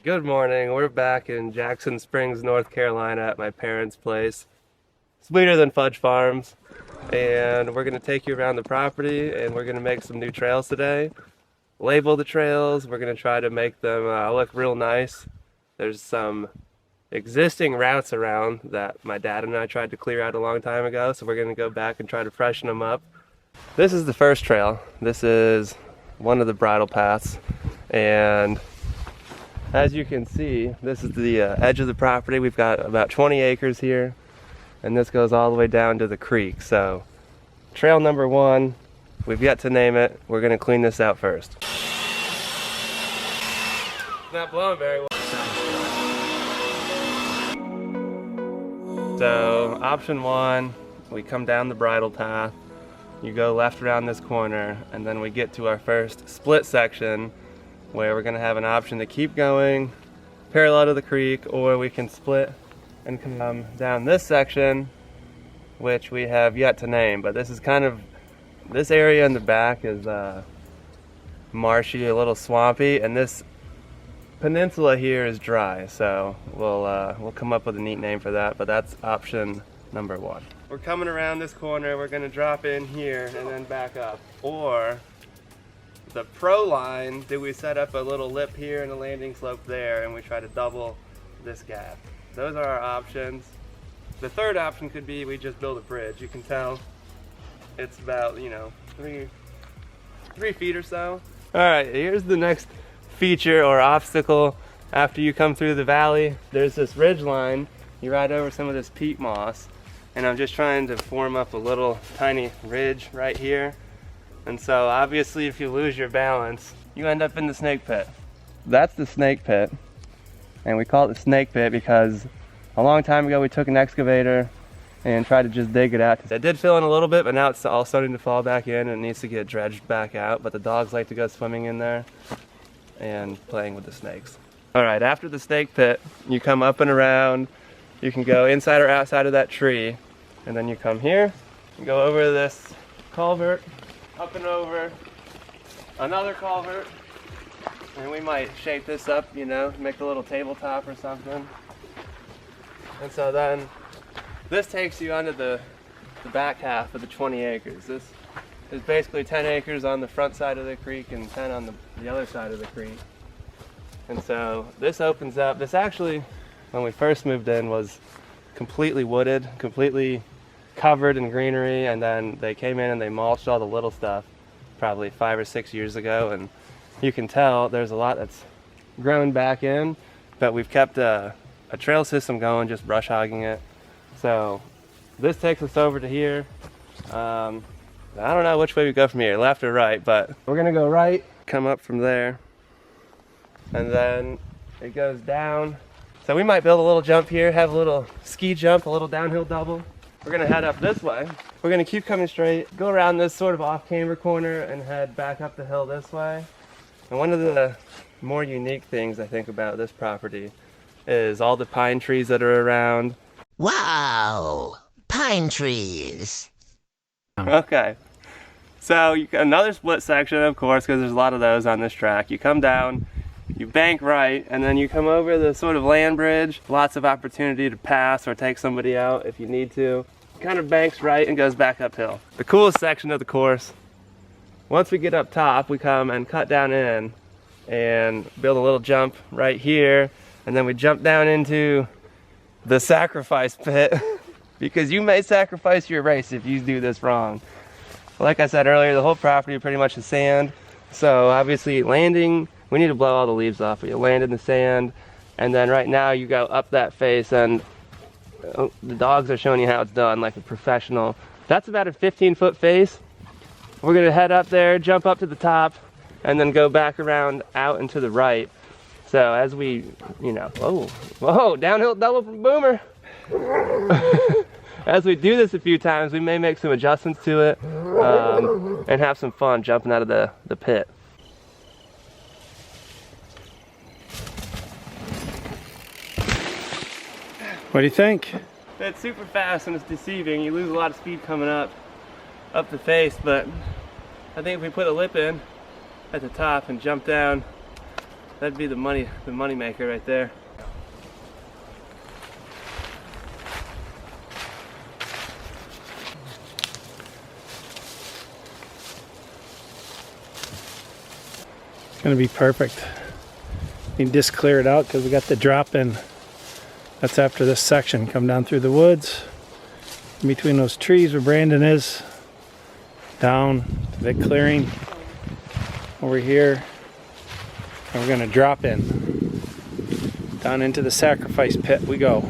Good morning. We're back in Jackson Springs, North Carolina at my parents' place. Sweeter than Fudge Farms. And we're going to take you around the property and we're going to make some new trails today. Label the trails. We're going to try to make them look real nice. There's some existing routes around that my dad and I tried to clear out a long time ago, so we're going to go back and try to freshen them up. This is the first trail. This is one of the bridle paths, and as you can see, this is the edge of the property. We've got about 20 acres here, and this goes all the way down to the creek. So trail number one, we've yet to name it. We're going to clean this out first. It's not blowing very well. So option one, we come down the bridle path. You go left around this corner, and then we get to our first split section where we're going to have an option to keep going parallel to the creek, or we can split and come down this section, which we have yet to name. But this is this area in the back is marshy, a little swampy, and this peninsula here is dry, so we'll come up with a neat name for that, but that's option number one. We're coming around this corner, we're going to drop in here and then back up. Or the pro line, do we set up a little lip here and a landing slope there, and we try to double this gap? Those are our options. The third option could be we just build a bridge. You can tell it's about, 3 feet or so. All right, here's the next feature or obstacle. After you come through the valley, there's this ridge line. You ride over some of this peat moss, and I'm just trying to form up a little tiny ridge right here. And so obviously if you lose your balance, you end up in the snake pit. That's the snake pit, and we call it the snake pit because a long time ago we took an excavator and tried to just dig it out. It did fill in a little bit, but now it's all starting to fall back in and it needs to get dredged back out, but the dogs like to go swimming in there and playing with the snakes. All right, after the snake pit, you come up and around. You can go inside or outside of that tree, and then you come here, you go over this culvert, up and over another culvert, and we might shape this up, make a little tabletop or something. And so then this takes you onto the back half of the 20 acres. This is basically 10 acres on the front side of the creek and 10 on the other side of the creek. And so this opens up. This actually, when we first moved in, was completely wooded, completely covered in greenery, and then they came in and they mulched all the little stuff probably 5 or 6 years ago, and you can tell there's a lot that's grown back in, but we've kept a trail system going, just brush hogging it. So this takes us over to here. I don't know which way we go from here, left or right, but we're gonna go right, come up from there, and then it goes down. So we might build a little jump here, have a little ski jump, a little downhill double. We're gonna head up this way. We're gonna keep coming straight, go around this sort of off-camber corner and head back up the hill this way. And one of the more unique things I think about this property is all the pine trees that are around. Wow, pine trees. Okay, so another split section, of course, because there's a lot of those on this track. You come down, you bank right, and then you come over the sort of land bridge. Lots of opportunity to pass or take somebody out if you need to. Kind of banks right and goes back uphill. The coolest section of the course, once we get up top, we come and cut down in and build a little jump right here, and then we jump down into the sacrifice pit because you may sacrifice your race if you do this wrong. Like I said earlier, the whole property pretty much is sand, so obviously landing, we need to blow all the leaves off, but you land in the sand, and then right now you go up that face, and the dogs are showing you how it's done like a professional. That's about a 15-foot face. We're gonna head up there, jump up to the top, and then go back around out and to the right. So as we, whoa, downhill double from Boomer. As we do this a few times, we may make some adjustments to it and have some fun jumping out of the pit. What do you think? It's super fast and it's deceiving. You lose a lot of speed coming up the face, but I think if we put a lip in at the top and jump down That'd be the money maker right there. It's gonna be perfect. You can just clear it out because we got the drop in. That's after this section. Come down through the woods, in between those trees where Brandon is, down to the clearing over here, and we're gonna drop in. Down into the sacrifice pit we go.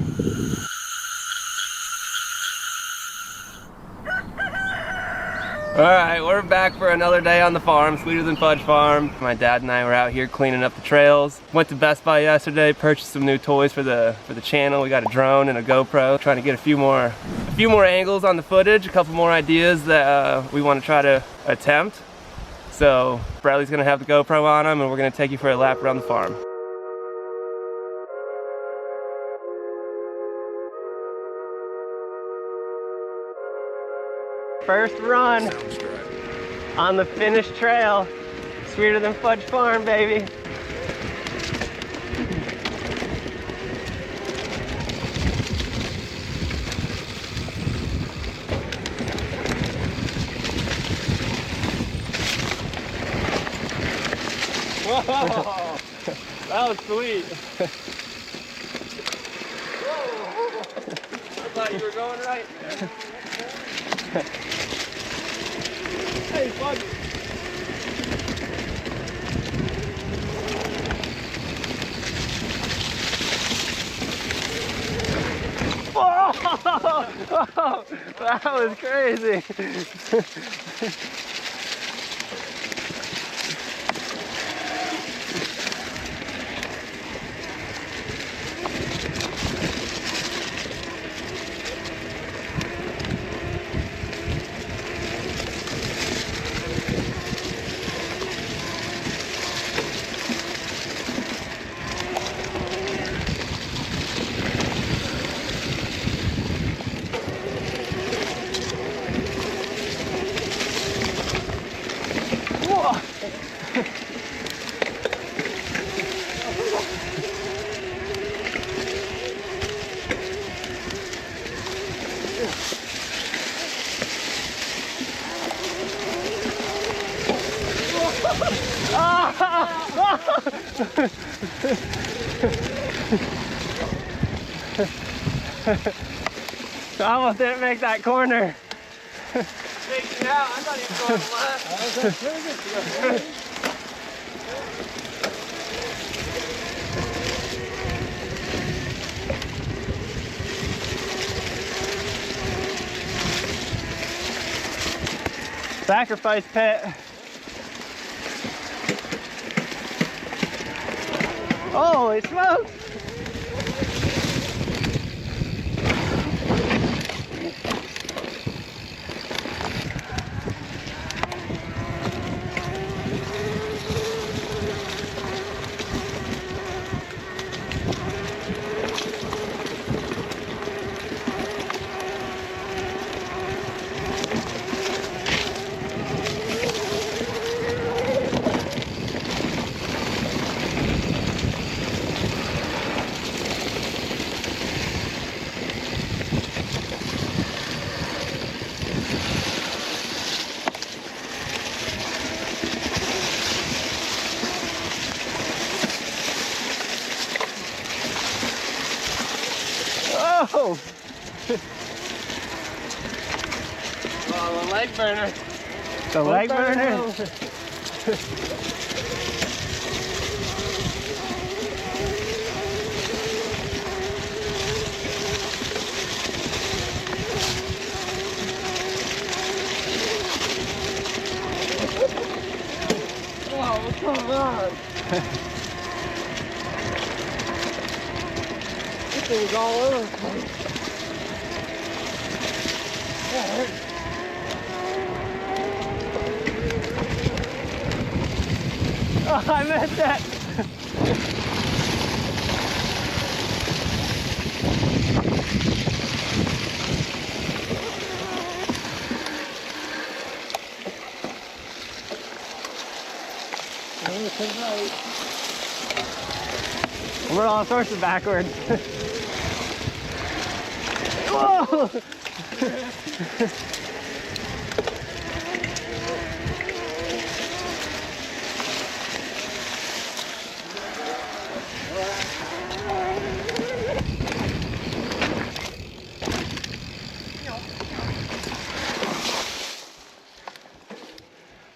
Alright, we're back for another day on the farm, Sweeter Than Fudge Farm. My dad and I were out here cleaning up the trails. Went to Best Buy yesterday, purchased some new toys for the channel. We got a drone and a GoPro, trying to get a few more angles on the footage, a couple more ideas that we want to try to attempt. So Bradley's gonna have the GoPro on him and we're gonna take you for a lap around the farm. First run on the finished trail. Sweeter Than Fudge Farm, baby. Whoa, that was sweet. Whoa, I thought you were going right there. Hey, bud. Oh, that was crazy. I almost didn't make that corner. Shaking out. I thought he was going left. Sacrifice pit. Holy smokes! Oh! Oh, the leg burner. The leg burner? Oh, what's going on? This thing's all over the place. That hurts. Oh, I missed that. Oh, it's right. We're all sorts of backwards. Whoa!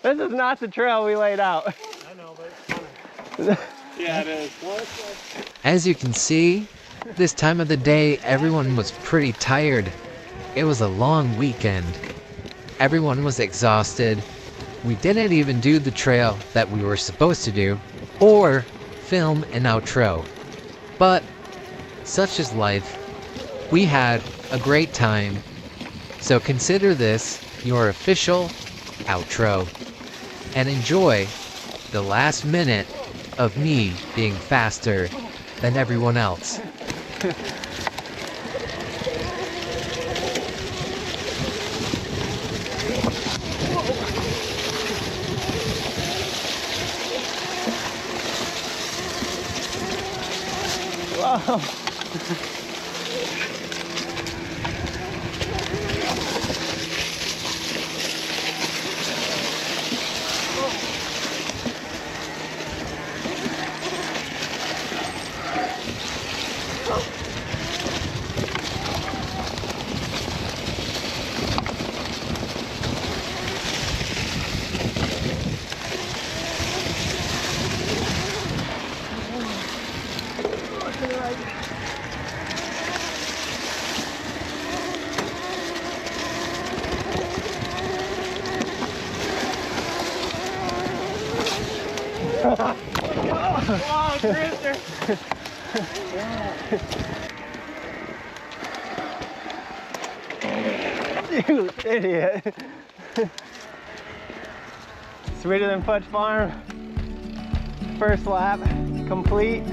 This is not the trail we laid out. I know, but it's funny. Yeah, it is. As you can see, this time of the day everyone was pretty tired. It was a long weekend. Everyone was exhausted. We didn't even do the trail that we were supposed to do, or film an outro. But such is life. We had a great time. So consider this your official outro. And enjoy the last minute of me being faster than everyone else. Whoa. Oh, Drifter! You idiot. Sweeter than Fudge Farm. First lap complete.